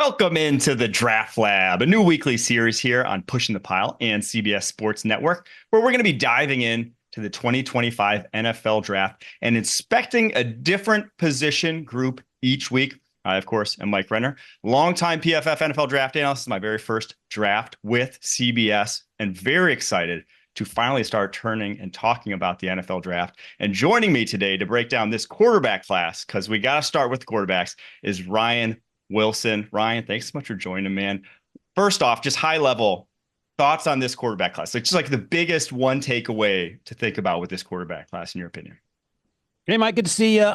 Welcome into the Draft Lab, a new weekly series here on Pushing the Pile and CBS Sports Network, where we're going to be diving in to the 2025 NFL Draft and inspecting a different position group each week. I, of course, am Mike Renner, longtime PFF NFL draft analyst. This is my very first draft with CBS, and very excited to finally start turning and talking about the NFL Draft. And joining me today to break down this quarterback class, because we got to start with the quarterbacks, is Ryan Wilson. Ryan, thanks so much for joining, man. First off, just high level thoughts on this quarterback class. It's just like the biggest one takeaway to think about with this quarterback class, in your opinion. Hey, Mike, good to see you.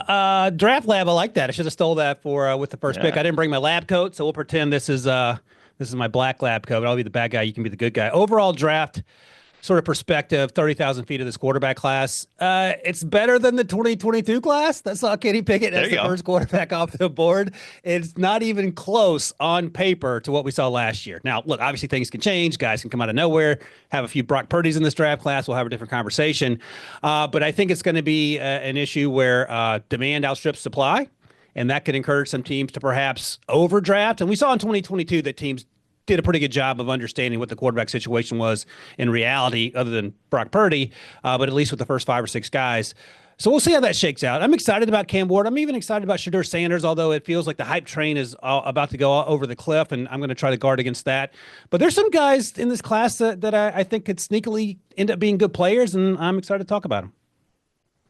Draft Lab, I like that. I should have stole that for with the first pick. I didn't bring my lab coat, so we'll pretend this is my black lab coat. I'll be the bad guy. You can be the good guy. Overall draft sort of perspective, 30,000 feet of this quarterback class. It's better than the 2022 class. That's how Kenny Pickett as the first quarterback off the board. It's not even close on paper to what we saw last year. Now, look, obviously things can change. Guys can come out of nowhere, have a few Brock Purdy's in this draft class. We'll have a different conversation. But I think it's going to be an issue where demand outstrips supply, and that could encourage some teams to perhaps overdraft. And we saw in 2022 that teams did a pretty good job of understanding what the quarterback situation was in reality, other than Brock Purdy, but at least with the first 5 or 6 guys. So we'll see how that shakes out. I'm excited about Cam Ward. I'm even excited about Shedeur Sanders, although it feels like the hype train is about to go over the cliff, and I'm going to try to guard against that. But there's some guys in this class that I think could sneakily end up being good players, and I'm excited to talk about them.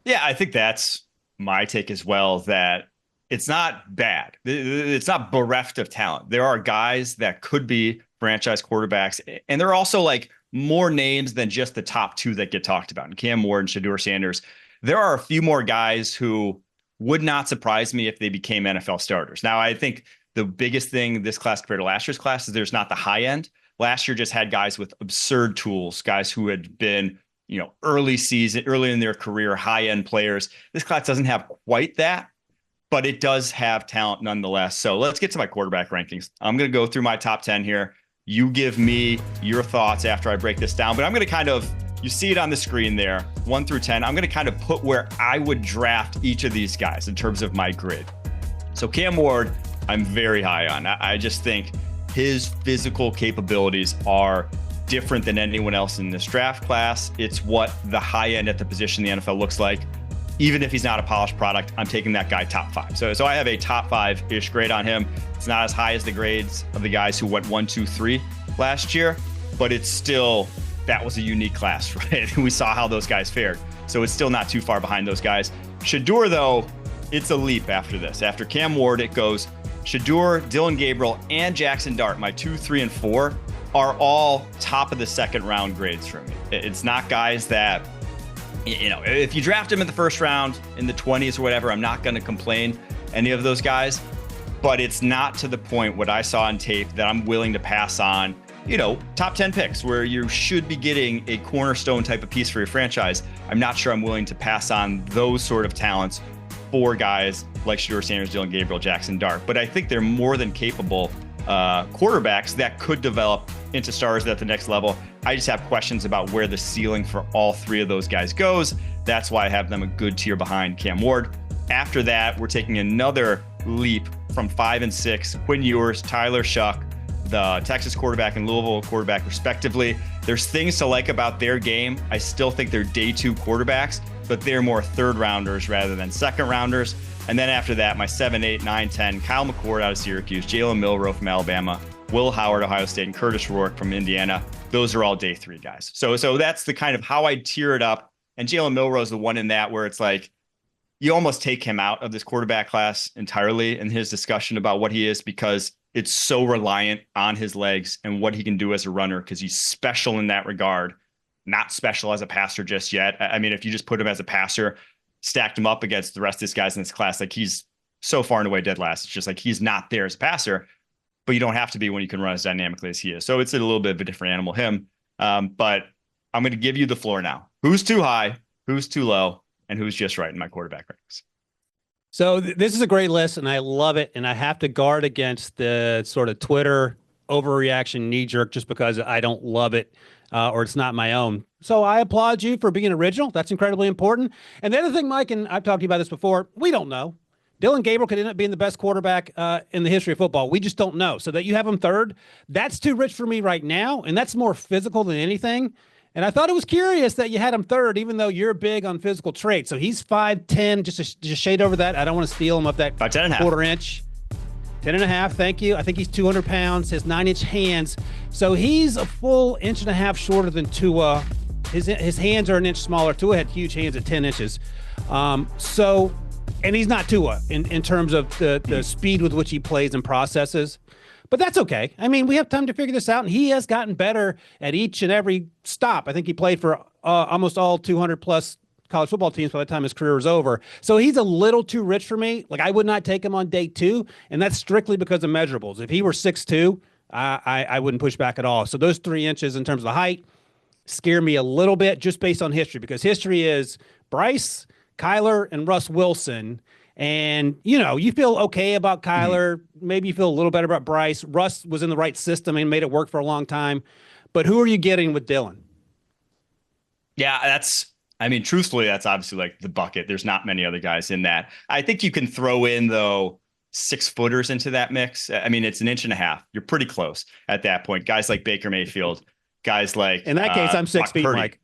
Yeah, I think that's my take as well, that it's not bad. It's not bereft of talent. There are guys that could be franchise quarterbacks, and there are also like more names than just the top 2 that get talked about. And Cam Ward and Shedeur Sanders. There are a few more guys who would not surprise me if they became NFL starters. Now, I think the biggest thing this class compared to last year's class is there's not the high end. Last year just had guys with absurd tools, guys who had been, early in their career, high end players. This class doesn't have quite that, but it does have talent nonetheless. So let's get to my quarterback rankings. I'm going to go through my top 10 here. You give me your thoughts after I break this down, but I'm going to you see it on the screen there, 1 through 10. I'm going to kind of put where I would draft each of these guys in terms of my grid. So Cam Ward, I'm very high on. I just think his physical capabilities are different than anyone else in this draft class. It's what the high end at the position in the NFL looks like. Even if he's not a polished product, I'm taking that guy top 5. So I have a top 5-ish grade on him. It's not as high as the grades of the guys who went 1, 2, 3 last year, but it's still, that was a unique class, right? We saw how those guys fared. So it's still not too far behind those guys. Shedeur, though, it's a leap after this. After Cam Ward, it goes Shedeur, Dillon Gabriel, and Jaxson Dart. My 2, 3, and 4 are all top of the second round grades for me. It's not guys that, if you draft him in the first round, in the 20s or whatever, I'm not going to complain any of those guys, but it's not to the point what I saw on tape that I'm willing to pass on, top 10 picks where you should be getting a cornerstone type of piece for your franchise. I'm not sure I'm willing to pass on those sort of talents for guys like Shedeur Sanders, Dillon Gabriel, Jaxson Dart, but I think they're more than capable quarterbacks that could develop into stars at the next level. I just have questions about where the ceiling for all 3 of those guys goes. That's why I have them a good tier behind Cam Ward. After that, we're taking another leap from 5 and 6. Quinn Ewers, Tyler Shuck, the Texas quarterback and Louisville quarterback, respectively. There's things to like about their game. I still think they're day 2 quarterbacks, but they're more third rounders rather than second rounders. And then after that, my 7, 8, 9, 10, Kyle McCord out of Syracuse, Jalen Milroe from Alabama, Will Howard, Ohio State, and Curtis Rourke from Indiana. Those are all day 3 guys. So that's the kind of how I tier it up. And Jalen Milroe is the one in that where it's like, you almost take him out of this quarterback class entirely in his discussion about what he is, because it's so reliant on his legs and what he can do as a runner, because he's special in that regard, not special as a passer just yet. I mean, if you just put him as a passer, stacked him up against the rest of these guys in this class, like he's so far and away dead last. It's just like he's not there as a passer, but you don't have to be when you can run as dynamically as he is. So it's a little bit of a different animal, him. But I'm going to give you the floor now. Who's too high, who's too low, and who's just right in my quarterback ranks? So this is a great list, and I love it. And I have to guard against the sort of Twitter overreaction knee-jerk just because I don't love it or it's not my own. So I applaud you for being original. That's incredibly important. And the other thing, Mike, and I've talked to you about this before, we don't know. Dylan Gabriel could end up being the best quarterback in the history of football. We just don't know. So that you have him third, that's too rich for me right now, and that's more physical than anything. And I thought it was curious that you had him third, even though you're big on physical traits. So he's 5'10", just shade over that. I don't want to steal him up that 5'10" quarter inch. 10 and a half, thank you. I think he's 200 pounds, has 9-inch hands. So he's a full inch and a half shorter than Tua. His hands are an inch smaller. Tua had huge hands at 10 inches. And he's not Tua in terms of the speed with which he plays and processes. But that's okay. I mean, we have time to figure this out, and he has gotten better at each and every stop. I think he played for almost all 200-plus college football teams by the time his career was over. So he's a little too rich for me. Like, I would not take him on day 2, and that's strictly because of measurables. If he were 6'2", I wouldn't push back at all. So those 3 inches in terms of the height scare me a little bit just based on history, because history is Bryce, Kyler, and Russ Wilson. And, you feel okay about Kyler. Maybe you feel a little better about Bryce. Russ was in the right system and made it work for a long time. But who are you getting with Dylan? Yeah, truthfully, that's obviously like the bucket. There's not many other guys in that. I think you can throw in, though, 6-footers into that mix. I mean, it's an inch and a half. You're pretty close at that point. Guys like Baker Mayfield, guys like... In that case, I'm 6 feet, Mike.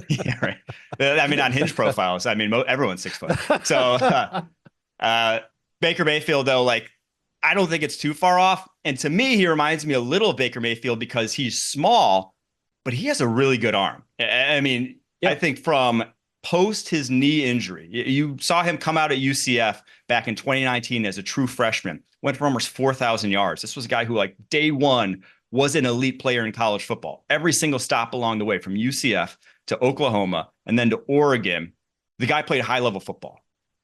Yeah, right. I mean, on Hinge profiles, everyone's 6 foot. So Baker Mayfield, though, like, I don't think it's too far off. And to me, he reminds me a little of Baker Mayfield because he's small, but he has a really good arm. I mean, yep. I think from post his knee injury, you saw him come out at UCF back in 2019 as a true freshman, went for almost 4,000 yards. This was a guy who, like, day one was an elite player in college football. Every single stop along the way, from UCF to Oklahoma and then to Oregon, the guy played high-level football.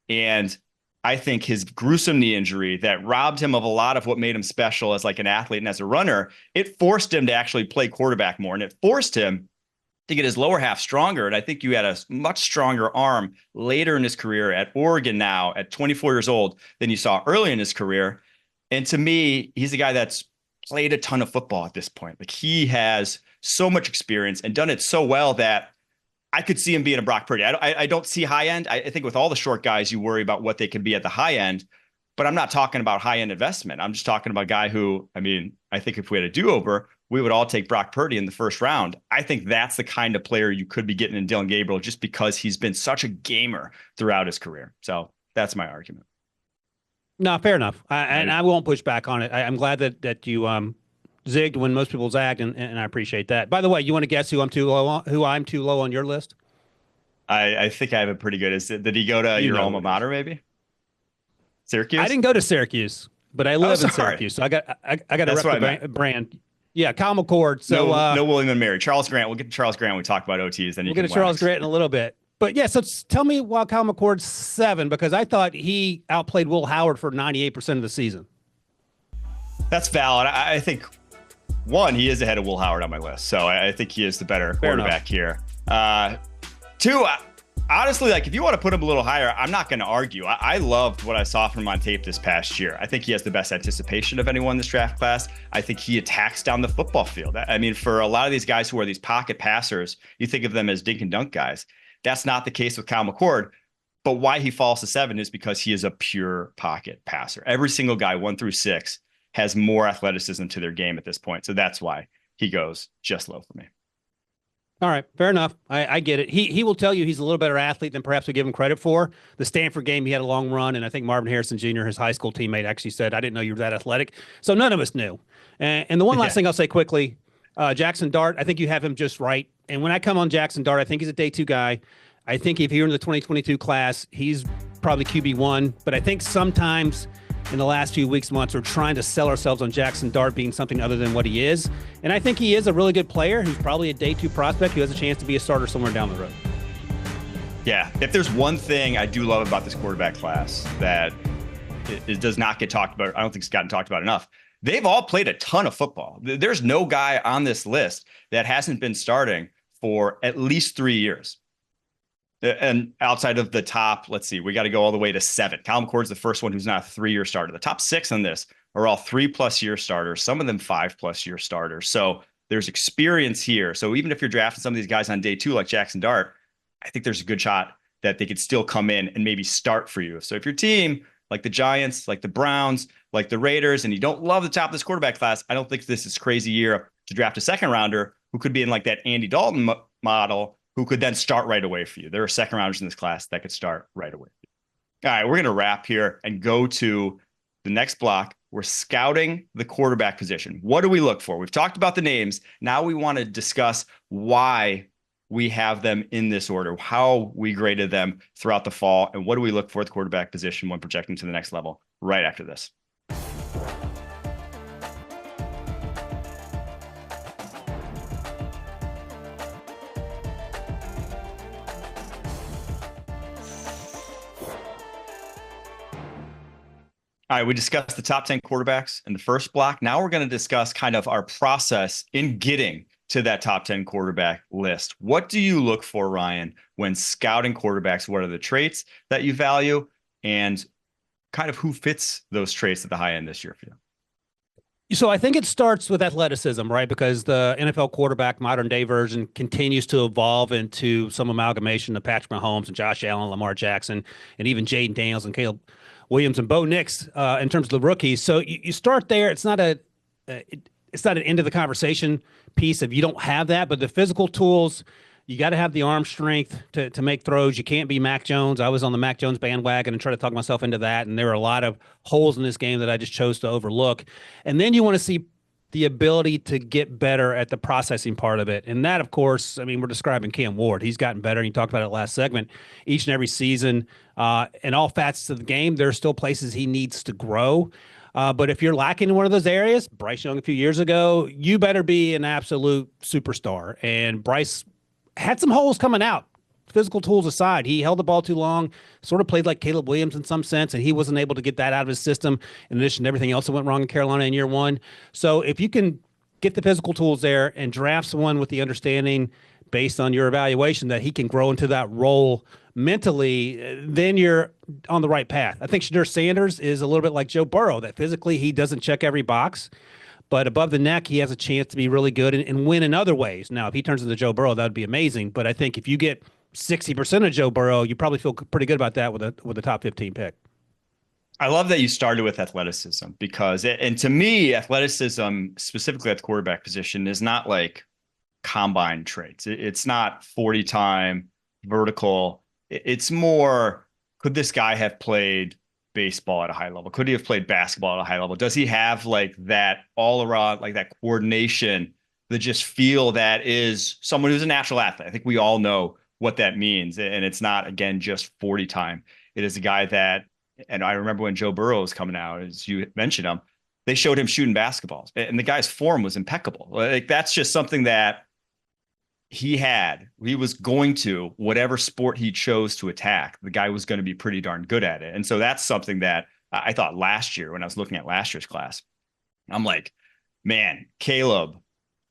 And I think his gruesome knee injury that robbed him of a lot of what made him special as like an athlete and as a runner, it forced him to actually play quarterback more, and it forced him to get his lower half stronger. And I think you had a much stronger arm later in his career at Oregon now at 24 years old than you saw early in his career. And to me, he's a guy that's played a ton of football at this point. Like, he has so much experience and done it so well that I could see him being a Brock Purdy. I don't see high end. I think with all the short guys, you worry about what they can be at the high end, but I'm not talking about high end investment. I'm just talking about a guy who, I think if we had a do-over, we would all take Brock Purdy in the first round. I think that's the kind of player you could be getting in Dylan Gabriel, just because he's been such a gamer throughout his career. So that's my argument. No, fair enough. And I won't push back on it. I'm glad that you zigged when most people zagged, and I appreciate that. By the way, you want to guess who I'm too low on your list? I think I have a pretty good. Did he go to your alma mater, maybe? Syracuse? I didn't go to Syracuse, but I live in Syracuse, so I got to rep the brand. Yeah, Kyle McCord. So no William and Mary. Charles Grant. We'll get to Charles Grant when we talk about OTs. Then we'll get to Charles Grant in a little bit. But yeah, so tell me why Kyle McCord's 7, because I thought he outplayed Will Howard for 98% of the season. That's valid. I think, one, he is ahead of Will Howard on my list, so I think he is the better quarterback here. 2, honestly, like, if you want to put him a little higher, I'm not going to argue. I loved what I saw from him on tape this past year. I think he has the best anticipation of anyone in this draft class. I think he attacks down the football field. I mean, for a lot of these guys who are these pocket passers, you think of them as dink and dunk guys. That's not the case with Kyle McCord. But why he falls to 7 is because he is a pure pocket passer. Every single guy, 1 through 6, has more athleticism to their game at this point. So that's why he goes just low for me. All right, fair enough. I get it. He will tell you he's a little better athlete than perhaps we give him credit for. The Stanford game, he had a long run, and I think Marvin Harrison Jr., his high school teammate, actually said, "I didn't know you were that athletic." So none of us knew. And the one last thing I'll say quickly, Jaxson Dart, I think you have him just right. And when I come on Jaxson Dart, I think he's a day 2 guy. I think if you're in the 2022 class, he's probably QB1. But I think sometimes in the last few weeks, months, we're trying to sell ourselves on Jaxson Dart being something other than what he is. And I think he is a really good player who's probably a day 2 prospect who has a chance to be a starter somewhere down the road. Yeah, if there's one thing I do love about this quarterback class that it does not get talked about, I don't think it's gotten talked about enough. They've all played a ton of football. There's no guy on this list that hasn't been starting for at least 3 years. And outside of the top, let's see, we got to go all the way to 7. Kyle McCord's the first one who's not a 3-year starter. The top 6 on this are all 3+ year starters, some of them 5+ year starters. So there's experience here. So even if you're drafting some of these guys on day 2, like Jaxson Dart, I think there's a good shot that they could still come in and maybe start for you. So if your team, like the Giants, like the Browns, like the Raiders, and you don't love the top of this quarterback class, I don't think this is crazy year to draft a second rounder who could be in like that Andy Dalton model, who could then start right away for you. There are second rounders in this class that could start right away. All right, we're going to wrap here and go to the next block. We're scouting the quarterback position. What do we look for? We've talked about the names. Now we want to discuss why we have them in this order, how we graded them throughout the fall, and what do we look for at the quarterback position when projecting to the next level right after this. All right, we discussed the top 10 quarterbacks in the first block. Now we're going to discuss kind of our process in getting to that top 10 quarterback list. What do you look for, Ryan, when scouting quarterbacks? What are the traits that you value, and kind of who fits those traits at the high end this year for you? So I think it starts with athleticism, right? Because the NFL quarterback modern day version continues to evolve into some amalgamation of Patrick Mahomes and Josh Allen, Lamar Jackson, and even Jaden Daniels and Caleb Williams and Bo Nix in terms of the rookies. So you start there. It's not it's not an end of the conversation piece if you don't have that, but the physical tools, you got to have the arm strength to make throws. You can't be Mac Jones. I was on the Mac Jones bandwagon and tried to talk myself into that, and there were a lot of holes in this game that I just chose to overlook. And then you want to see the ability to get better at the processing part of it. And that, of course, I mean, we're describing Cam Ward. He's gotten better, and you talked about it last segment. Each and every season, in all facets of the game, there are still places he needs to grow. But if you're lacking in one of those areas, Bryce Young a few years ago, you better be an absolute superstar. And Bryce had some holes coming out. Physical tools aside, he held the ball too long, sort of played like Caleb Williams in some sense, and he wasn't able to get that out of his system in addition to everything else that went wrong in Carolina in year one. So if you can get the physical tools there and draft someone with the understanding based on your evaluation that he can grow into that role mentally, then you're on the right path. I think Shedeur Sanders is a little bit like Joe Burrow, that physically he doesn't check every box, but above the neck, he has a chance to be really good and win in other ways. Now, if he turns into Joe Burrow, that would be amazing. But I think if you get 60% of Joe Burrow, you probably feel pretty good about that with a top 15 pick. I love that you started with athleticism because, and to me, athleticism specifically at the quarterback position is not like combine traits. It's not 40 time vertical. It's more, could this guy have played baseball at a high level? Could he have played basketball at a high level? Does he have like that all around, like that coordination, the just feel that is someone who's a natural athlete? I think we all know what that means. And it's not, again, just 40 time. It is a guy that, and I remember when Joe Burrow was coming out, as you mentioned him, they showed him shooting basketballs and the guy's form was impeccable. Like that's just something that he had. He was going to, whatever sport he chose to attack, the guy was going to be pretty darn good at it. And so that's something that I thought last year when I was looking at last year's class, I'm like, man, Caleb,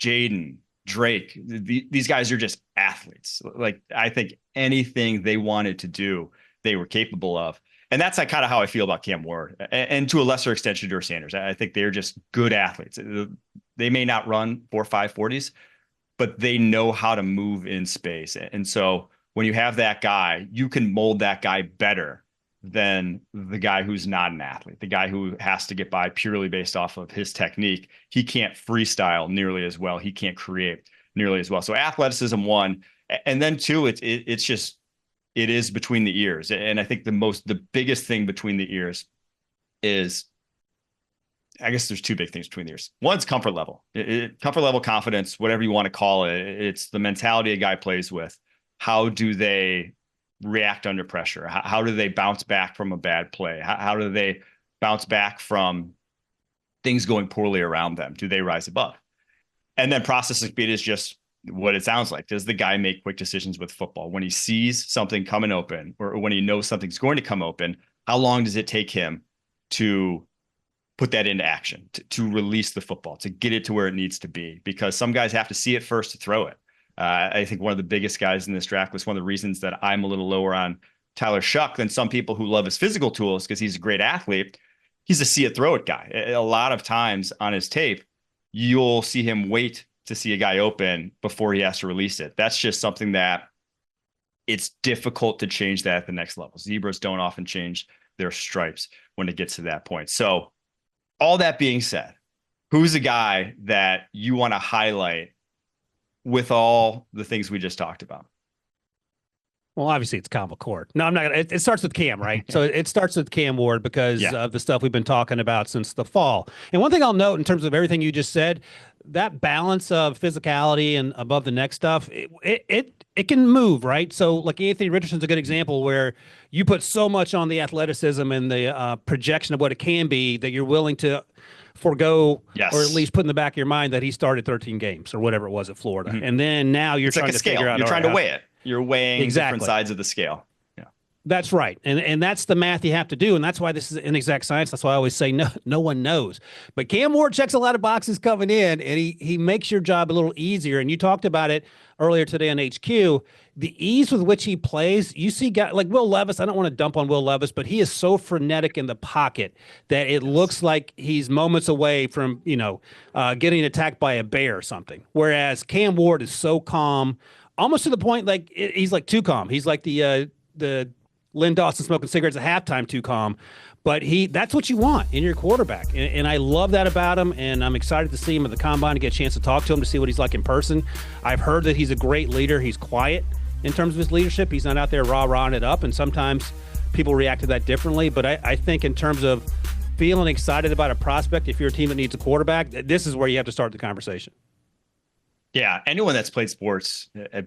Jaden, Drake, these guys are just athletes. Like I think anything they wanted to do, they were capable of. And that's like kind of how I feel about Cam Ward and to a lesser extent, Shedeur Sanders. I think they're just good athletes. They may not run 4.5 40s, but they know how to move in space. And so when you have that guy, you can mold that guy better than the guy who's not an athlete, the guy who has to get by purely based off of his technique. He can't freestyle nearly as well. He can't create nearly as well. So athleticism, one, and then two, it's just, it is between the ears. And I think the biggest thing between the ears is, I guess there's two big things between the ears. One's comfort level, comfort level, confidence, whatever you want to call it. It's the mentality a guy plays with. How do they react under pressure? How do they bounce back from a bad play? How do they bounce back from things going poorly around them? Do they rise above? And then processing speed is just what it sounds like. Does the guy make quick decisions with football? When he sees something coming open or when he knows something's going to come open, how long does it take him to put that into action, to release the football, to get it to where it needs to be? Because some guys have to see it first to throw it. I think one of the biggest guys in this draft was one of the reasons that I'm a little lower on Tyler Shuck than some people who love his physical tools because he's a great athlete. He's a see it, throw it guy. A lot of times on his tape, you'll see him wait to see a guy open before he has to release it. That's just something that it's difficult to change that at the next level. Zebras don't often change their stripes when it gets to that point. So all that being said, who's a guy that you want to highlight with all the things we just talked about? Well, obviously it's Cam McCord. No, I'm not gonna. It starts with Cam, right? So it starts with Cam Ward because of the stuff we've been talking about since the fall. And one thing I'll note in terms of everything you just said, that balance of physicality and above the neck stuff, it can move, right? So like Anthony Richardson's a good example where you put so much on the athleticism and the projection of what it can be that you're willing to forego, or at least put in the back of your mind that he started 13 games or whatever it was at Florida. And then now you're trying to figure out. You're trying to weigh it. You're weighing different sides of the scale. Yeah, that's right. And that's the math you have to do. And that's why this is inexact science. That's why I always say no one knows. But Cam Ward checks a lot of boxes coming in, and he makes your job a little easier. And you talked about it earlier today on HQ. The ease with which he plays, you see guys like Will Levis. I don't want to dump on Will Levis, but he is so frenetic in the pocket that it looks like he's moments away from, getting attacked by a bear or something. Whereas Cam Ward is so calm, almost to the point like he's like too calm. He's like the Lynn Dawson smoking cigarettes at halftime, too calm. But that's what you want in your quarterback. And I love that about him. And I'm excited to see him at the combine and get a chance to talk to him to see what he's like in person. I've heard that he's a great leader. He's quiet in terms of his leadership. He's not out there rah-rahing it up. And sometimes people react to that differently. But I think in terms of feeling excited about a prospect, if you're a team that needs a quarterback, this is where you have to start the conversation. Yeah, anyone that's played sports at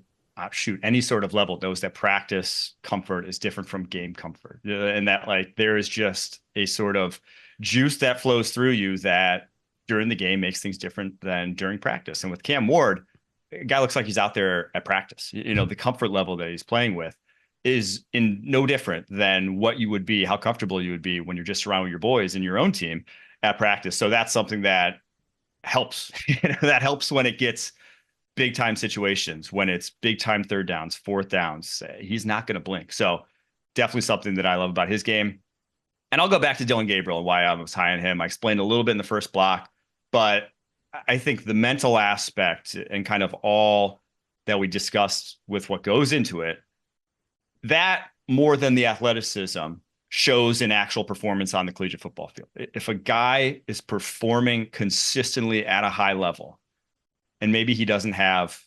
any sort of level knows that practice comfort is different from game comfort, and that like there is just a sort of juice that flows through you that during the game makes things different than during practice. And with Cam Ward, a guy looks like he's out there at practice. The comfort level that he's playing with is in no different than what you would be, how comfortable you would be when you're just surrounded with your boys and your own team at practice. So that's something that helps. That helps when it gets big time situations, when it's big time third downs, fourth downs. He's not going to blink. So definitely something that I love about his game. And I'll go back to Dillon Gabriel and why I was high on him. I explained a little bit in the first block, but I think the mental aspect and kind of all that we discussed with what goes into it, that more than the athleticism shows in actual performance on the collegiate football field. If a guy is performing consistently at a high level, and maybe he doesn't have,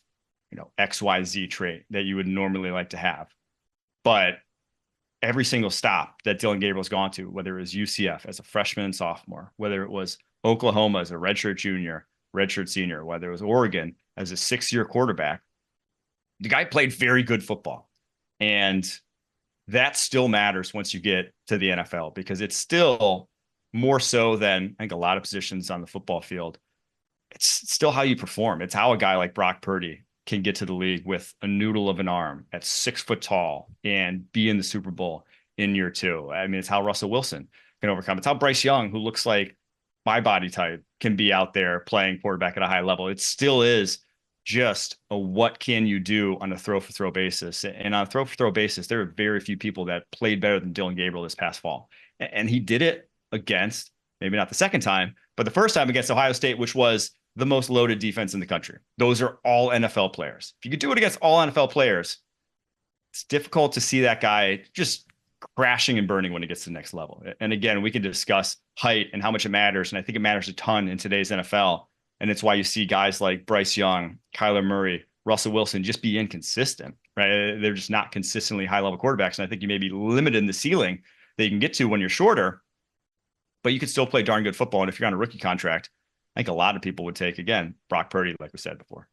XYZ trait that you would normally like to have, but every single stop that Dillon Gabriel's gone to, whether it was UCF as a freshman and sophomore, whether it was Oklahoma as a redshirt junior, redshirt senior, whether it was Oregon as a 6-year quarterback, the guy played very good football. And that still matters once you get to the NFL, because it's still more so than I think a lot of positions on the football field. It's still how you perform. It's how a guy like Brock Purdy can get to the league with a noodle of an arm at 6 foot tall and be in the Super Bowl in year 2. I mean, it's how Russell Wilson can overcome. It's how Bryce Young, who looks like my body type, can be out there playing quarterback at a high level. It still is just a what can you do on a throw-for-throw basis. And on a throw-for-throw basis, there are very few people that played better than Dillon Gabriel this past fall. And he did it against, maybe not the second time, but the first time against Ohio State, which was the most loaded defense in the country. Those are all NFL players. If you could do it against all NFL players, it's difficult to see that guy just crashing and burning when it gets to the next level. And again, we can discuss height and how much it matters. And I think it matters a ton in today's NFL. And it's why you see guys like Bryce Young, Kyler Murray, Russell Wilson just be inconsistent, right? They're just not consistently high-level quarterbacks. And I think you may be limited in the ceiling that you can get to when you're shorter, but you can still play darn good football. And if you're on a rookie contract, I think a lot of people would take, again, Brock Purdy, like we said before.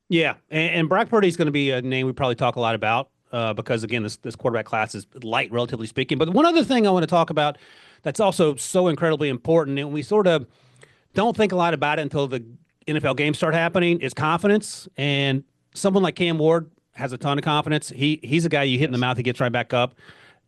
Yeah, and Brock Purdy is going to be a name we probably talk a lot about because, again, this quarterback class is light, relatively speaking. But one other thing I want to talk about that's also so incredibly important, and we sort of don't think a lot about it until the NFL games start happening, is confidence. And someone like Cam Ward has a ton of confidence. He's a guy you hit in the mouth, he gets right back up.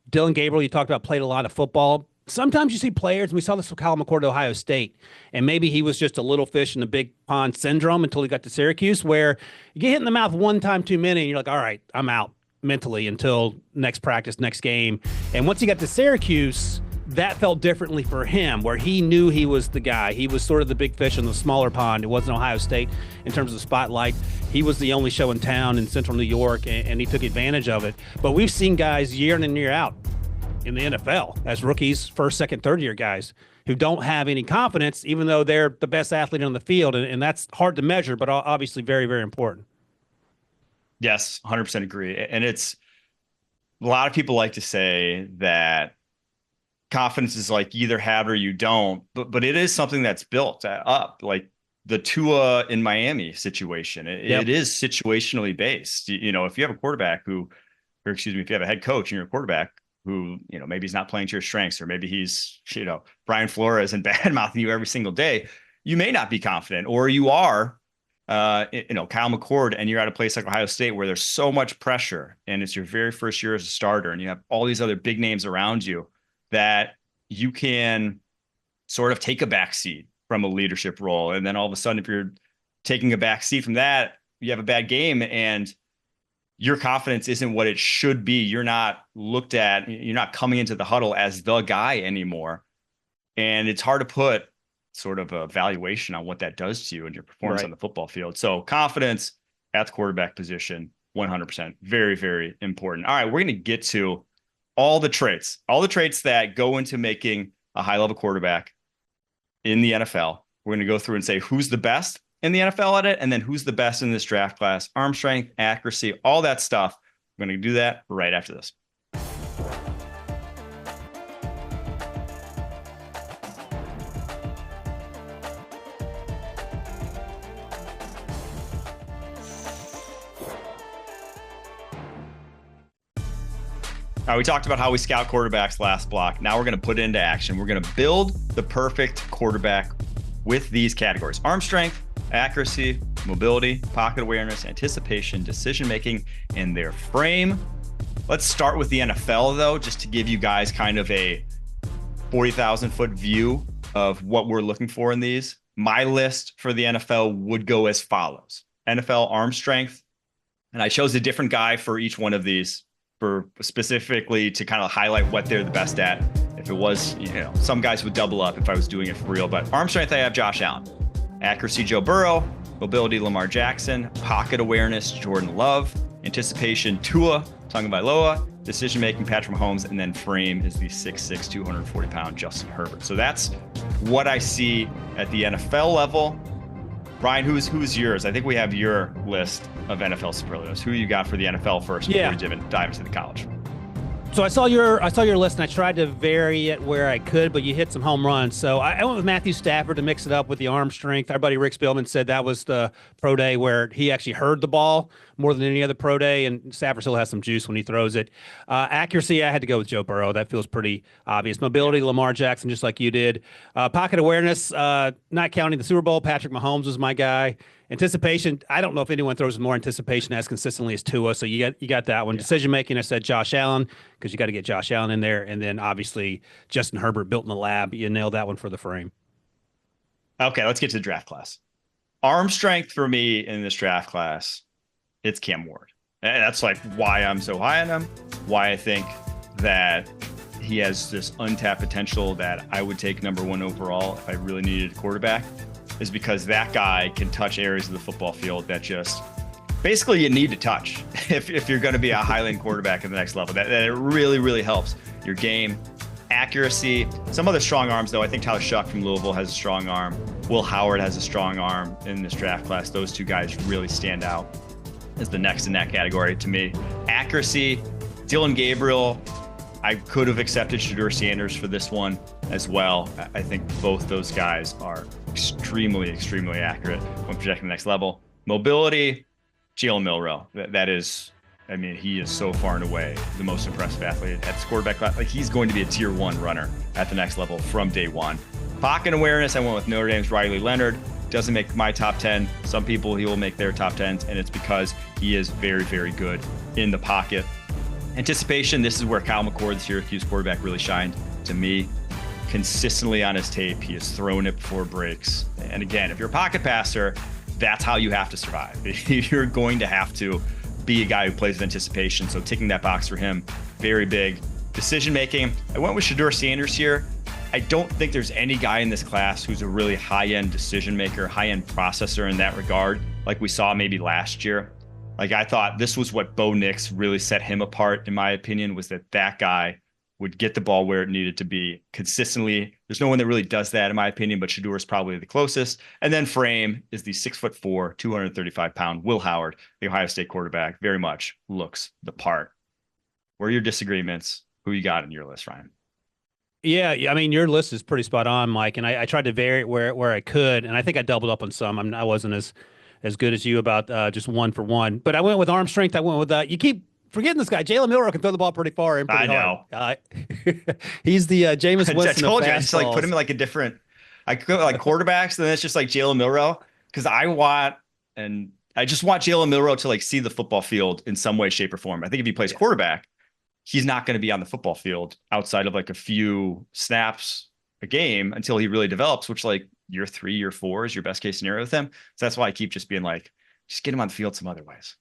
Dillon Gabriel, you talked about, played a lot of football. Sometimes you see players, and we saw this with Kyle McCord at Ohio State, and maybe he was just a little fish in the big pond syndrome until he got to Syracuse, where you get hit in the mouth one time too many, and you're like, all right, I'm out mentally until next practice, next game. And once he got to Syracuse, that felt differently for him, where he knew he was the guy. He was sort of the big fish in the smaller pond. It wasn't Ohio State in terms of the spotlight. He was the only show in town in central New York, and he took advantage of it. But we've seen guys year in and year out in the NFL as rookies, first, second, third year guys who don't have any confidence, even though they're the best athlete on the field. And that's hard to measure, but obviously very, very important. Yes, 100% agree. And it's a lot of people like to say that confidence is like you either have it or you don't, but it is something that's built up, like the Tua in Miami situation. It is situationally based. You know, if you have a quarterback who, or excuse me, if you have a head coach and you're a quarterback who, you know, maybe he's not playing to your strengths, or maybe he's, you know, Brian Flores and bad mouthing you every single day, you may not be confident, or you are, you know, Kyle McCord, and you're at a place like Ohio State where there's so much pressure and it's your very first year as a starter and you have all these other big names around you that you can sort of take a back seat from a leadership role. And then all of a sudden, if you're taking a back seat from that, you have a bad game and your confidence isn't what it should be. You're not looked at, you're not coming into the huddle as the guy anymore. And it's hard to put sort of a valuation on what that does to you and your performance on the football field. So confidence at the quarterback position, 100%, very, very important. All right, we're going to get to all the traits that go into making a high-level quarterback in the NFL. We're going to go through and say who's the best in the NFL at it, and then who's the best in this draft class, arm strength, accuracy, all that stuff. We're going to do that right after this. All right, we talked about how we scout quarterbacks last block. Now we're going to put it into action. We're going to build the perfect quarterback with these categories: arm strength, accuracy, mobility, pocket awareness, anticipation, decision-making, and their frame. Let's start with the NFL, though, just to give you guys kind of a 40,000-foot view of what we're looking for in these. My list for the NFL would go as follows: NFL arm strength, and I chose a different guy for each one of these, for specifically to kind of highlight what they're the best at. If it was, you know, some guys would double up if I was doing it for real, but arm strength, I have Josh Allen. Accuracy, Joe Burrow. Mobility, Lamar Jackson. Pocket awareness, Jordan Love. Anticipation, Tua Tagovailoa. Decision-making, Patrick Mahomes. And then frame is the 6'6", 240-pound Justin Herbert. So that's what I see at the NFL level. Brian, who's yours? I think we have your list of NFL superlatives. Who you got for the NFL first before we dive into the college? So I saw your list, and I tried to vary it where I could, but you hit some home runs. So I went with Matthew Stafford to mix it up with the arm strength. Our buddy Rick Spielman said that was the pro day where he actually heard the ball more than any other pro day, and Stafford still has some juice when he throws it. Accuracy, I had to go with Joe Burrow. That feels pretty obvious. Mobility, Lamar Jackson, just like you did. Pocket awareness, not counting the Super Bowl, Patrick Mahomes was my guy. Anticipation, I don't know if anyone throws more anticipation as consistently as Tua, so you got that one. Yeah. Decision making, I said Josh Allen, because you got to get Josh Allen in there, and then obviously Justin Herbert, built in the lab. You nailed that one for the frame. Okay, let's get to the draft class. Arm strength for me in this draft class, it's Cam Ward. And that's like why I'm so high on him, why I think that he has this untapped potential that I would take number one overall if I really needed a quarterback, is because that guy can touch areas of the football field that just basically you need to touch if you're going to be a high-end quarterback at the next level. That it really, really helps your game. Accuracy, some other strong arms, though. I think Tyler Shuck from Louisville has a strong arm. Will Howard has a strong arm in this draft class. Those two guys really stand out as the next in that category to me. Accuracy, Dylan Gabriel. I could have accepted Shedeur Sanders for this one as well. I think both those guys are extremely, extremely accurate when projecting the next level. Mobility, Jalen Milroe. That is, I mean, he is so far and away the most impressive athlete at the quarterback class. Like, he's going to be a tier one runner at the next level from day one. Pocket awareness, I went with Notre Dame's Riley Leonard. Doesn't make my top 10. Some people he will make their top 10s, and it's because he is very, very good in the pocket. Anticipation, this is where Kyle McCord, the Syracuse quarterback, really shined to me. Consistently on his tape, he is throwing it before breaks. And again, if you're a pocket passer, that's how you have to survive. You're going to have to be a guy who plays with anticipation. So ticking that box for him, very big. Decision making, I went with Shedeur Sanders here. I don't think there's any guy in this class who's a really high-end decision maker, high-end processor in that regard, like we saw maybe last year. Like I thought this was what Bo Nix really set him apart, in my opinion, was that guy would get the ball where it needed to be consistently. There's no one that really does that, in my opinion, but Shedeur is probably the closest. And then Frame is the 6'4", 235-pound Will Howard, the Ohio State quarterback, very much looks the part. Where are your disagreements? Who you got in your list, Ryan? Yeah, I mean, your list is pretty spot on, Mike, and I tried to vary it where I could, and I think I doubled up on some. I wasn't as good as you about just one for one, but I went with arm strength. I went with you keep forgetting this guy. Jalen Milroe can throw the ball pretty far and pretty hard. I know. He's the Jameis Winston. I told you, I just like put him in like a different. I could like quarterbacks, and then it's just like Jalen Milroe because I just want Jalen Milroe to like see the football field in some way, shape, or form. I think if he plays quarterback, he's not going to be on the football field outside of like a few snaps a game until he really develops, which like year 3, year 4 is your best case scenario with him. So that's why I keep just being like, just get him on the field some other ways.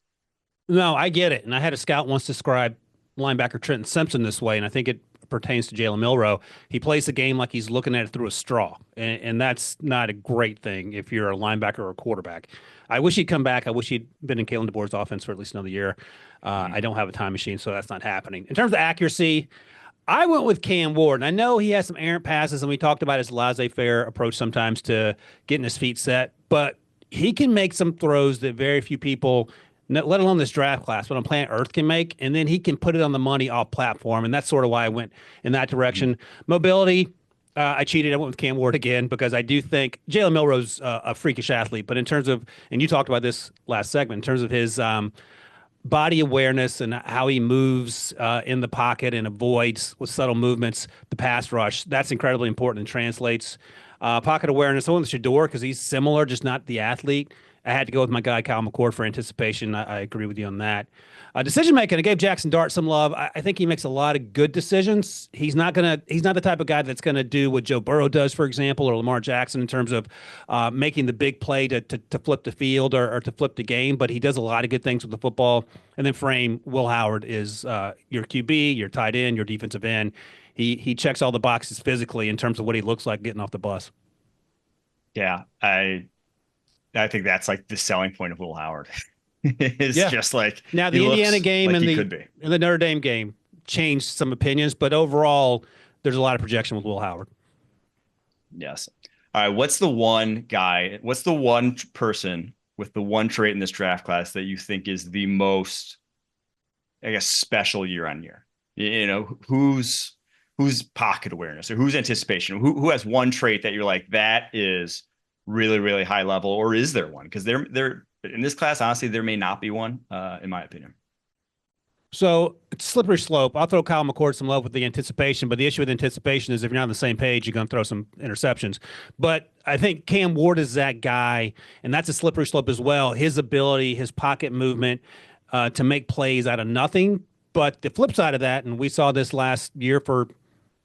No, I get it. And I had a scout once describe linebacker Trenton Simpson this way, and I think it pertains to Jalen Milroe. He plays the game like he's looking at it through a straw, and that's not a great thing if you're a linebacker or a quarterback. I wish he'd come back. I wish he'd been in Kalen DeBoer's offense for at least another year. I don't have a time machine, so that's not happening. In terms of accuracy, I went with Cam Ward. And I know he has some errant passes, and we talked about his laissez-faire approach sometimes to getting his feet set, but he can make some throws that very few people, let alone this draft class, but on planet Earth can make, and then he can put it on the money off platform, and that's sort of why I went in that direction. Mobility, I cheated. I went with Cam Ward again because I do think Jalen Milroe's a freakish athlete, but in terms of, and you talked about this last segment, in terms of his body awareness and how he moves in the pocket and avoids with subtle movements the pass rush, that's incredibly important and translates. Pocket awareness, I went with Shedeur because he's similar, just not the athlete. I had to go with my guy, Kyle McCord, for anticipation. I agree with you on that. Decision making, I gave Jaxson Dart some love. I think he makes a lot of good decisions. He's not the type of guy that's gonna do what Joe Burrow does, for example, or Lamar Jackson in terms of making the big play to flip the field or to flip the game. But he does a lot of good things with the football. And then Frame, Will Howard is your QB, your tight end, your defensive end. He checks all the boxes physically in terms of what he looks like getting off the bus. Yeah, I think that's like the selling point of Will Howard. It's just like now the Indiana game like and the Notre Dame game changed some opinions, but overall there's a lot of projection with Will Howard. Yes. All right. What's the one person with the one trait in this draft class that you think is the most, I guess, special year on year? You know, who's pocket awareness or whose anticipation? Who has one trait that you're like, that is really, really high level, or is there one? Because they're in this class, honestly, there may not be one, in my opinion. So it's slippery slope. I'll throw Kyle McCord some love with the anticipation, but the issue with anticipation is if you're not on the same page, you're going to throw some interceptions. But I think Cam Ward is that guy, and that's a slippery slope as well. His ability, his pocket movement to make plays out of nothing. But the flip side of that, and we saw this last year for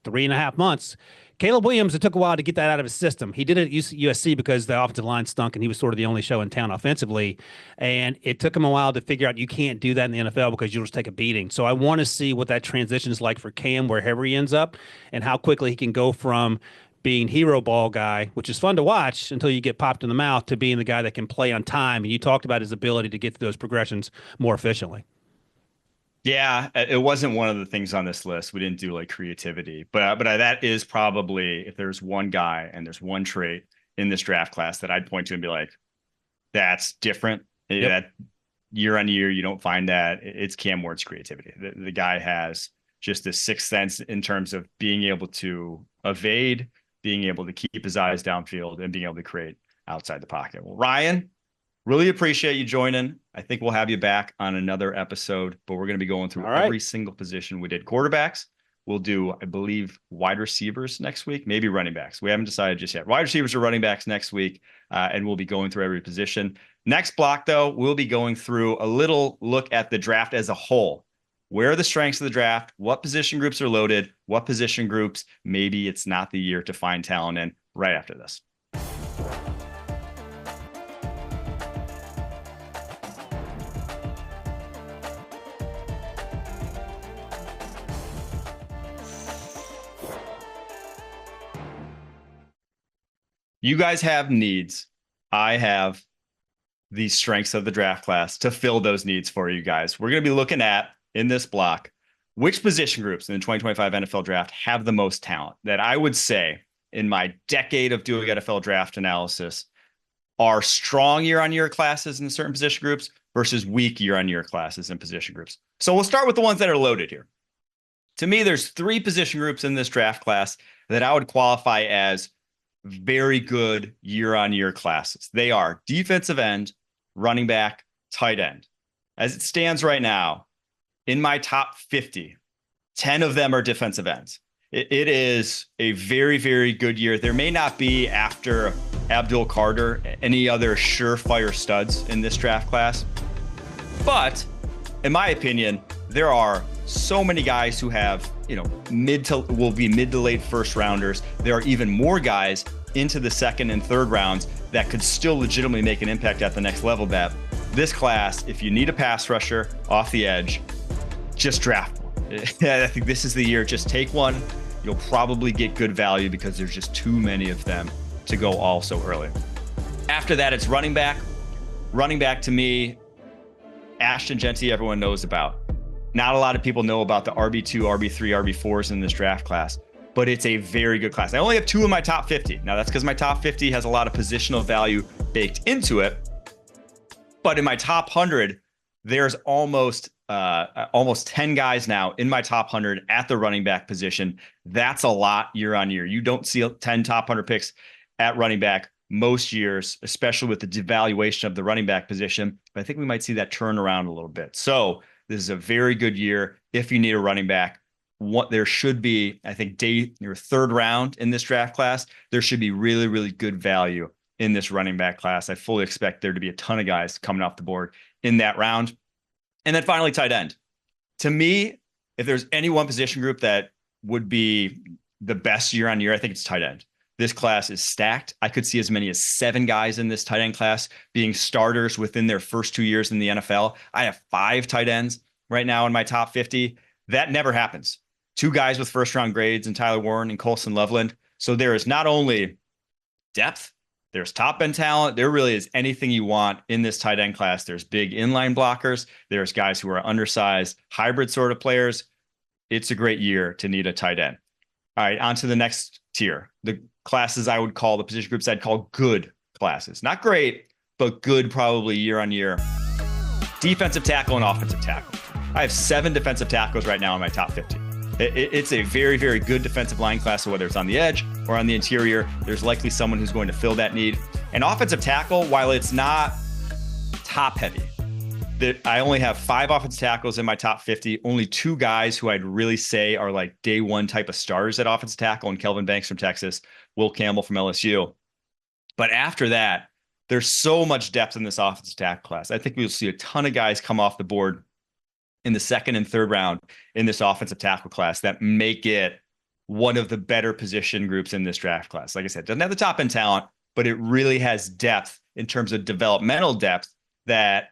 3.5 months, Caleb Williams, it took a while to get that out of his system. He did it at USC because the offensive line stunk and he was sort of the only show in town offensively. And it took him a while to figure out you can't do that in the NFL because you'll just take a beating. So I want to see what that transition is like for Cam, wherever he ends up, and how quickly he can go from being hero ball guy, which is fun to watch until you get popped in the mouth, to being the guy that can play on time. And you talked about his ability to get through those progressions more efficiently. Yeah, it wasn't one of the things on this list. We didn't do like creativity, but that is probably, if there's one guy and there's one trait in this draft class that I'd point to and be like, that's different. Yep. That year on year, you don't find that. It's Cam Ward's creativity. The guy has just a sixth sense in terms of being able to evade, being able to keep his eyes downfield, and being able to create outside the pocket. Well, Ryan, really appreciate you joining. I think we'll have you back on another episode, but we're going to be going through every single position. We did quarterbacks. We'll do, I believe, wide receivers next week, maybe running backs. We haven't decided just yet. Wide receivers or running backs next week, and we'll be going through every position. Next block, though, we'll be going through a little look at the draft as a whole. Where are the strengths of the draft? What position groups are loaded? What position groups maybe it's not the year to find talent in, right after this. You guys have needs. I have the strengths of the draft class to fill those needs for you guys. We're going to be looking at in this block which position groups in the 2025 NFL draft have the most talent that I would say in my decade of doing NFL draft analysis are strong year-on-year classes in certain position groups versus weak year-on-year classes in position groups. So we'll start with the ones that are loaded here. To me, there's three position groups in this draft class that I would qualify as very good year-on-year classes. They are defensive end, running back, tight end. As it stands right now, in my top 50, 10 of them are defensive ends. It is a very, very good year. There may not be, after Abdul Carter, any other surefire studs in this draft class. But in my opinion, there are so many guys who have, mid to late first rounders. There are even more guys into the second and third rounds that could still legitimately make an impact at the next level. That this class, if you need a pass rusher off the edge, just draft one. I think this is the year. Just take one. You'll probably get good value because there's just too many of them to go all so early. After that, it's running back. Running back, to me, Ashton Jeanty, everyone knows about. Not a lot of people know about the RB2, RB3, RB4s in this draft class, but it's a very good class. I only have two in my top 50. Now, that's because my top 50 has a lot of positional value baked into it. But in my top 100, there's almost 10 guys now in my top 100 at the running back position. That's a lot year on year. You don't see 10 top 100 picks at running back most years, especially with the devaluation of the running back position. But I think we might see that turn around a little bit. So this is a very good year if you need a running back. There should be, I think, your third round in this draft class, there should be really, really good value in this running back class. I fully expect there to be a ton of guys coming off the board in that round. And then finally, tight end. To me, if there's any one position group that would be the best year on year, I think it's tight end. This class is stacked. I could see as many as 7 guys in this tight end class being starters within their first 2 years in the NFL. I have 5 tight ends right now in my top 50. That never happens. 2 guys with first round grades in Tyler Warren and Colson Loveland. So there is not only depth, there's top end talent. There really is anything you want in this tight end class. There's big inline blockers. There's guys who are undersized, hybrid sort of players. It's a great year to need a tight end. All right, on to the next tier. The classes I would call, the position groups I'd call good classes. Not great, but good probably year on year. Defensive tackle and offensive tackle. I have 7 defensive tackles right now in my top 50. It's a very, very good defensive line class. So whether it's on the edge or on the interior, there's likely someone who's going to fill that need. And offensive tackle, while it's not top heavy, I only have 5 offensive tackles in my top 50. Only 2 guys who I'd really say are like day one type of stars at offensive tackle, and Kelvin Banks from Texas, Will Campbell from LSU. But after that, there's so much depth in this offensive tackle class. I think we'll see a ton of guys come off the board in the second and third round in this offensive tackle class that make it one of the better position groups in this draft class. Like I said, doesn't have the top end talent, but it really has depth in terms of developmental depth that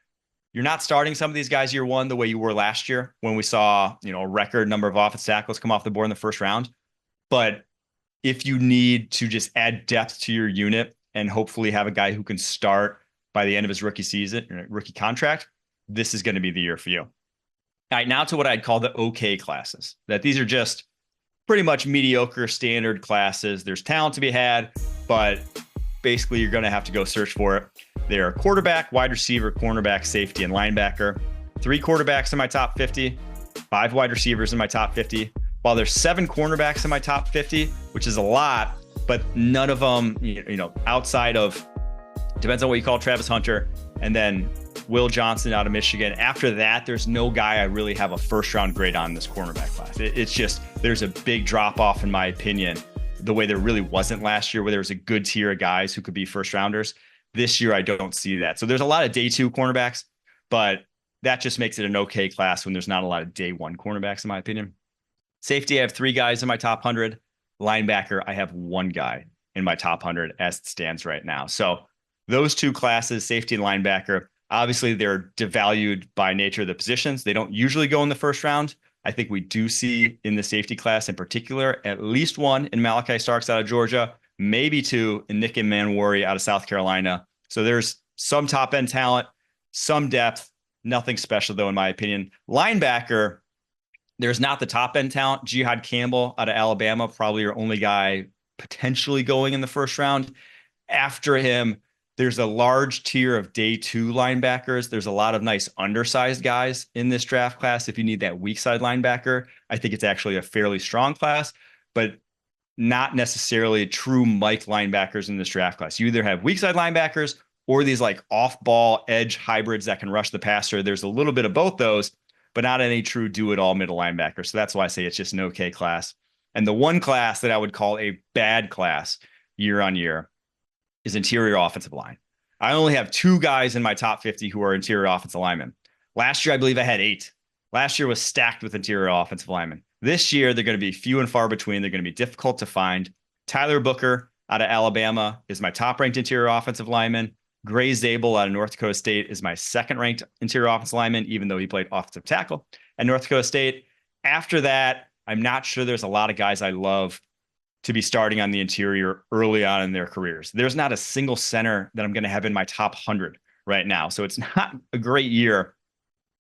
you're not starting some of these guys year one the way you were last year when we saw, a record number of offensive tackles come off the board in the first round. But if you need to just add depth to your unit and hopefully have a guy who can start by the end of his rookie season, rookie contract, this is going to be the year for you. All right, now to what I'd call the okay classes. That these are just pretty much mediocre standard classes. There's talent to be had, but basically you're going to have to go search for it. They are quarterback, wide receiver, cornerback, safety, and linebacker. 3 quarterbacks in my top 50, 5 wide receivers in my top 50. While there's 7 cornerbacks in my top 50, which is a lot, but none of them, outside of, depends on what you call Travis Hunter, and then Will Johnson out of Michigan. After that, there's no guy I really have a first round grade on in this cornerback class. It's just, there's a big drop off in my opinion, the way there really wasn't last year where there was a good tier of guys who could be first rounders. This year, I don't see that. So there's a lot of day 2 cornerbacks, but that just makes it an okay class when there's not a lot of day 1 cornerbacks in my opinion. Safety, I have 3 guys in my top 100. Linebacker, I have 1 guy in my top 100 as it stands right now. So those 2 classes, safety and linebacker, obviously they're devalued by nature of the positions. They don't usually go in the first round. I think we do see in the safety class in particular, at least one in Malachi Starks out of Georgia, maybe 2 in Nick and Manwari out of South Carolina. So there's some top end talent, some depth, nothing special though, in my opinion. Linebacker, there's not the top end talent. Jihad Campbell out of Alabama, probably your only guy potentially going in the first round. After him, there's a large tier of day 2 linebackers. There's a lot of nice undersized guys in this draft class. If you need that weak side linebacker, I think it's actually a fairly strong class, but not necessarily true Mike linebackers in this draft class. You either have weak side linebackers or these like off ball edge hybrids that can rush the passer. There's a little bit of both those, but not any true do it all middle linebacker. So that's why I say it's just an okay class. And the one class that I would call a bad class year on year is interior offensive line. I only have 2 guys in my top 50 who are interior offensive linemen. Last year, I believe I had 8. Last year was stacked with interior offensive linemen. This year, they're going to be few and far between. They're going to be difficult to find. Tyler Booker out of Alabama is my top ranked interior offensive lineman. Gray Zabel out of North Dakota State is my second ranked interior offensive lineman, even though he played offensive tackle at North Dakota State. After that, I'm not sure there's a lot of guys I love to be starting on the interior early on in their careers. There's not a single center that I'm going to have in my top 100 right now. So it's not a great year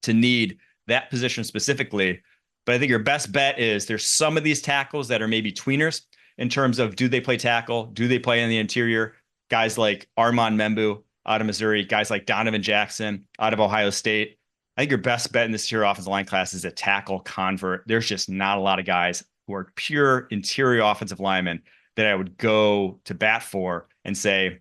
to need that position specifically. But I think your best bet is there's some of these tackles that are maybe tweeners in terms of, do they play tackle? Do they play in the interior? Guys like Armand Membu out of Missouri, guys like Donovan Jaxson out of Ohio State. I think your best bet in this interior offensive line class is a tackle convert. There's just not a lot of guys who are pure interior offensive linemen that I would go to bat for and say,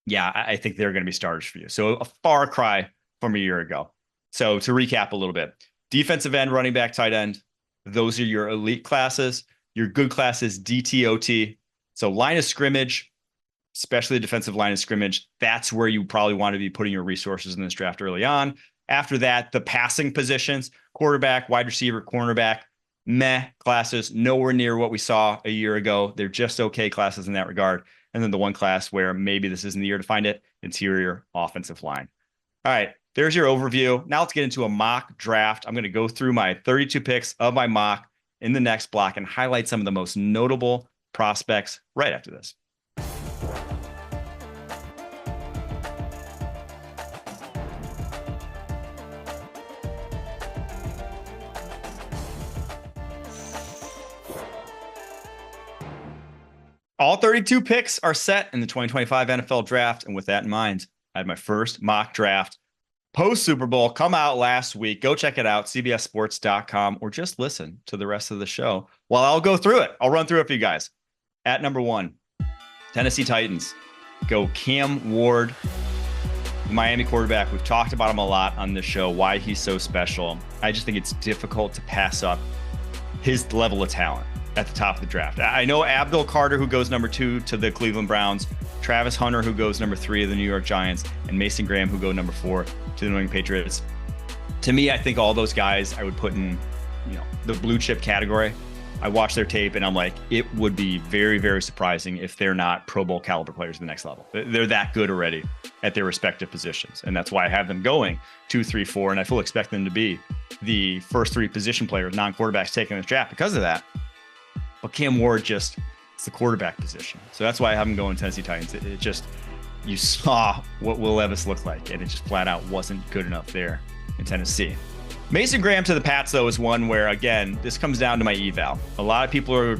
yeah, I think they're going to be starters for you. So a far cry from a year ago. So to recap a little bit, defensive end, running back, tight end, those are your elite classes. Your good classes, DTOT. So line of scrimmage, especially the defensive line of scrimmage, that's where you probably want to be putting your resources in this draft early on. After that, the passing positions, quarterback, wide receiver, cornerback, meh classes, nowhere near what we saw a year ago. They're just okay classes in that regard. And then the one class where maybe this isn't the year to find it, interior offensive line. All right, there's your overview. Now let's get into a mock draft. I'm going to go through my 32 picks of my mock in the next block and highlight some of the most notable prospects right after this. All 32 picks are set in the 2025 NFL draft. And with that in mind, I had my first mock draft post Super Bowl come out last week. Go check it out, cbssports.com, or just listen to the rest of the show while I'll go through it. I'll run through it for you guys. At number 1, Tennessee Titans go Cam Ward, the Miami quarterback. We've talked about him a lot on this show, why he's so special. I just think it's difficult to pass up his level of talent at the top of the draft. I know Abdul Carter, who goes number 2 to the Cleveland Browns, Travis Hunter, who goes number 3 to the New York Giants, and Mason Graham, who go number 4 to the New England Patriots. To me, I think all those guys I would put in, the blue chip category. I watch their tape and I'm like, it would be very, very surprising if they're not Pro Bowl caliber players at the next level. They're that good already at their respective positions. And that's why I have them going 2, 3, 4. And I fully expect them to be the first 3 position players, non-quarterbacks taking the draft because of that. But Cam Ward it's the quarterback position. So that's why I have him going Tennessee Titans. It just, you saw what Will Levis looked like, and it just flat out wasn't good enough there in Tennessee. Mason Graham to the Pats, though, is one where, again, this comes down to my eval. A lot of people are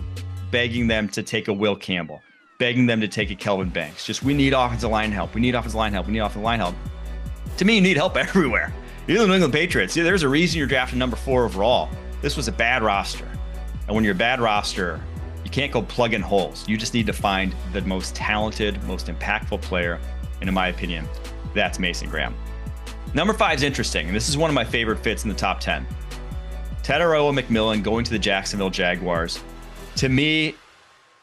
begging them to take a Will Campbell, begging them to take a Kelvin Banks. We need offensive line help. We need offensive line help. We need offensive line help. To me, you need help everywhere. You're the New England Patriots. There's a reason you're drafting number 4 overall. This was a bad roster. And when you're a bad roster, you can't go plug in holes. You just need to find the most talented, most impactful player. And in my opinion, that's Mason Graham. Number 5 is interesting, and this is one of my favorite fits in the top 10. Tetairoa McMillan going to the Jacksonville Jaguars. To me,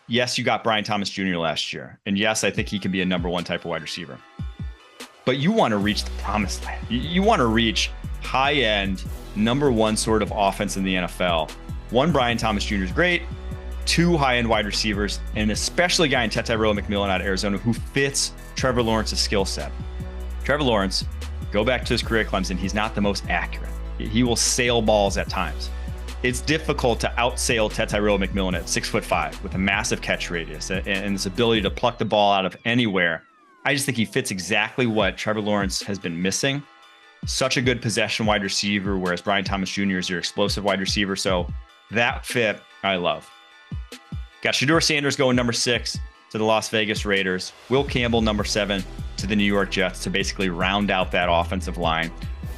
yes, you got Brian Thomas Jr. last year. And yes, I think he can be a number 1 type of wide receiver. But you want to reach the promised land. You want to reach high-end, number 1 sort of offense in the NFL. 1, Brian Thomas Jr. is great. 2 high-end wide receivers, and especially a guy in Tetairoa McMillan out of Arizona who fits Trevor Lawrence's skill set. Trevor Lawrence, go back to his career at Clemson, he's not the most accurate. He will sail balls at times. it's difficult to outsail Tyrell McMillan at 6'5" with a massive catch radius and his ability to pluck the ball out of anywhere. I just think he fits exactly what Trevor Lawrence has been missing. Such a good possession wide receiver, whereas Brian Thomas Jr. is your explosive wide receiver. So that fit, I love. Got Shedeur Sanders going number 6 to the Las Vegas Raiders. Will Campbell, number 7 to the New York Jets to basically round out that offensive line.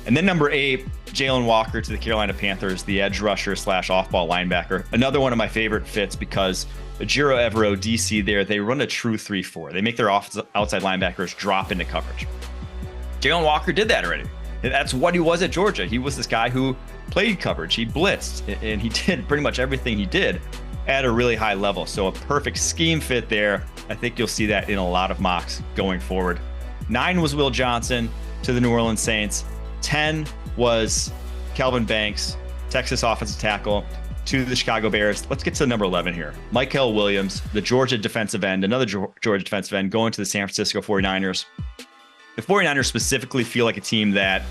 And then number 8, Jalen Walker to the Carolina Panthers, the edge rusher / off-ball linebacker. Another one of my favorite fits because Ejiro Evero, DC there, they run a true 3-4. They make their outside linebackers drop into coverage. Jalen Walker did that already. That's what he was at Georgia. He was this guy who played coverage. He blitzed, and he did pretty much everything he did at a really high level. So a perfect scheme fit there. I think you'll see that in a lot of mocks going forward. 9 was Will Johnson to the New Orleans Saints. 10 was Kelvin Banks, Texas offensive tackle, to the Chicago Bears. Let's get to number 11 here. Mykel Williams, the Georgia defensive end, another Georgia defensive end, going to the San Francisco 49ers. The 49ers specifically feel like a team that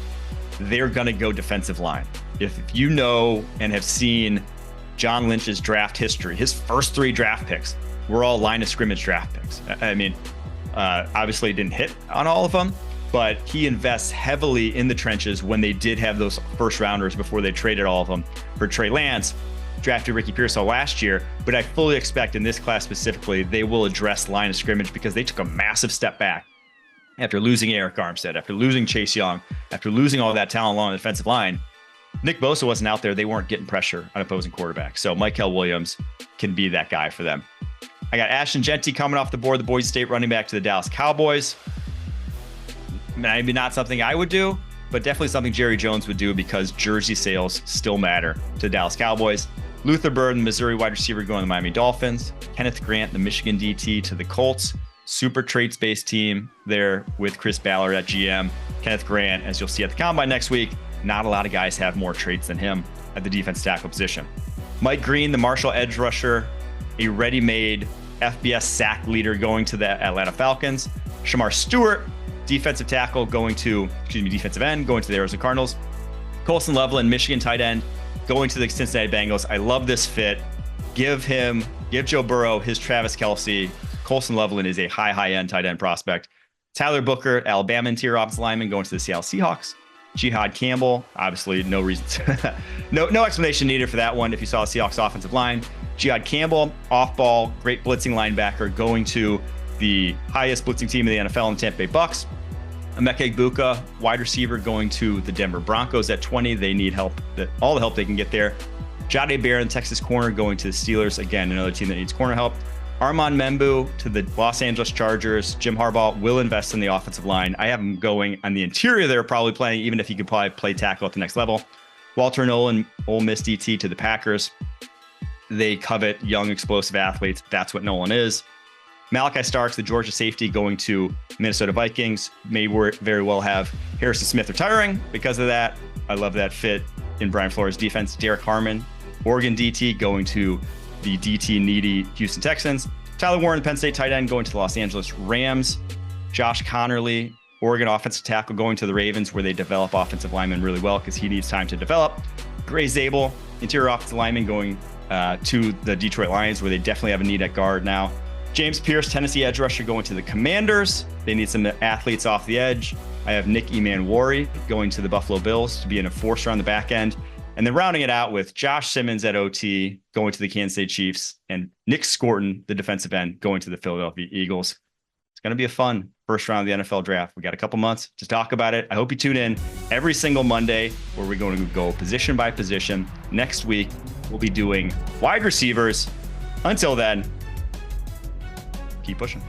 they're going to go defensive line. If you know and have seen John Lynch's draft history, his first 3 draft picks were all line of scrimmage draft picks. I mean, obviously he didn't hit on all of them, but he invests heavily in the trenches when they did have those first rounders before they traded all of them for Trey Lance, drafted Ricky Pearsall last year. But I fully expect in this class specifically, they will address line of scrimmage because they took a massive step back after losing Eric Armstead, after losing Chase Young, after losing all that talent along the defensive line. Nick Bosa wasn't out there. They weren't getting pressure on opposing quarterbacks. So Mykel Williams can be that guy for them. I got Ashton Jeanty coming off the board, the Boise State running back to the Dallas Cowboys. Maybe not something I would do, but definitely something Jerry Jones would do because jersey sales still matter to the Dallas Cowboys. Luther Bird, the Missouri wide receiver, going to the Miami Dolphins. Kenneth Grant, the Michigan DT, to the Colts. Super traits-based team there with Chris Ballard at GM. Kenneth Grant, as you'll see at the Combine next week, not a lot of guys have more traits than him at the defense tackle position. Mike Green, the Marshall edge rusher, a ready-made FBS sack leader going to the Atlanta Falcons. Shamar Stewart, defensive end going to the Arizona Cardinals. Colson Loveland, Michigan tight end, going to the Cincinnati Bengals. I love this fit. Give Joe Burrow his Travis Kelce. Colson Loveland is a high-end tight end prospect. Tyler Booker, Alabama interior offensive lineman, going to the Seattle Seahawks. Jihad Campbell, obviously no reason, no explanation needed for that one if you saw the Seahawks offensive line. Jihad Campbell, off-ball, great blitzing linebacker, going to the highest blitzing team in the NFL in the Tampa Bay Bucks. Emeka Egbuka, wide receiver, going to the Denver Broncos at 20. They need help, all the help they can get there. Jahdae Barron, Texas corner, going to the Steelers. Again, another team that needs corner help. Armand Membu to the Los Angeles Chargers. Jim Harbaugh will invest in the offensive line. I have him going on the interior there, probably playing, even if he could probably play tackle at the next level. Walter Nolan, Ole Miss DT, to the Packers. They covet young, explosive athletes. That's what Nolan is. Malachi Starks, the Georgia safety, going to Minnesota Vikings. May very well have Harrison Smith retiring because of that. I love that fit in Brian Flores' defense. Derek Harmon, Oregon DT, going to the DT-needy Houston Texans. Tyler Warren, Penn State tight end, going to the Los Angeles Rams. Josh Connerly, Oregon offensive tackle, going to the Ravens, where they develop offensive linemen really well because he needs time to develop. Gray Zabel, interior offensive lineman, going to the Detroit Lions, where they definitely have a need at guard now. James Pierce, Tennessee edge rusher, going to the Commanders. They need some athletes off the edge. I have Nick Emanwari going to the Buffalo Bills to be an enforcer on the back end. And then rounding it out with Josh Simmons at OT, going to the Kansas City Chiefs, and Nick Scorton, the defensive end, going to the Philadelphia Eagles. It's going to be a fun first round of the NFL draft. We got a couple months to talk about it. I hope you tune in every single Monday, where we're going to go position by position. Next week, we'll be doing wide receivers. Until then, keep pushing.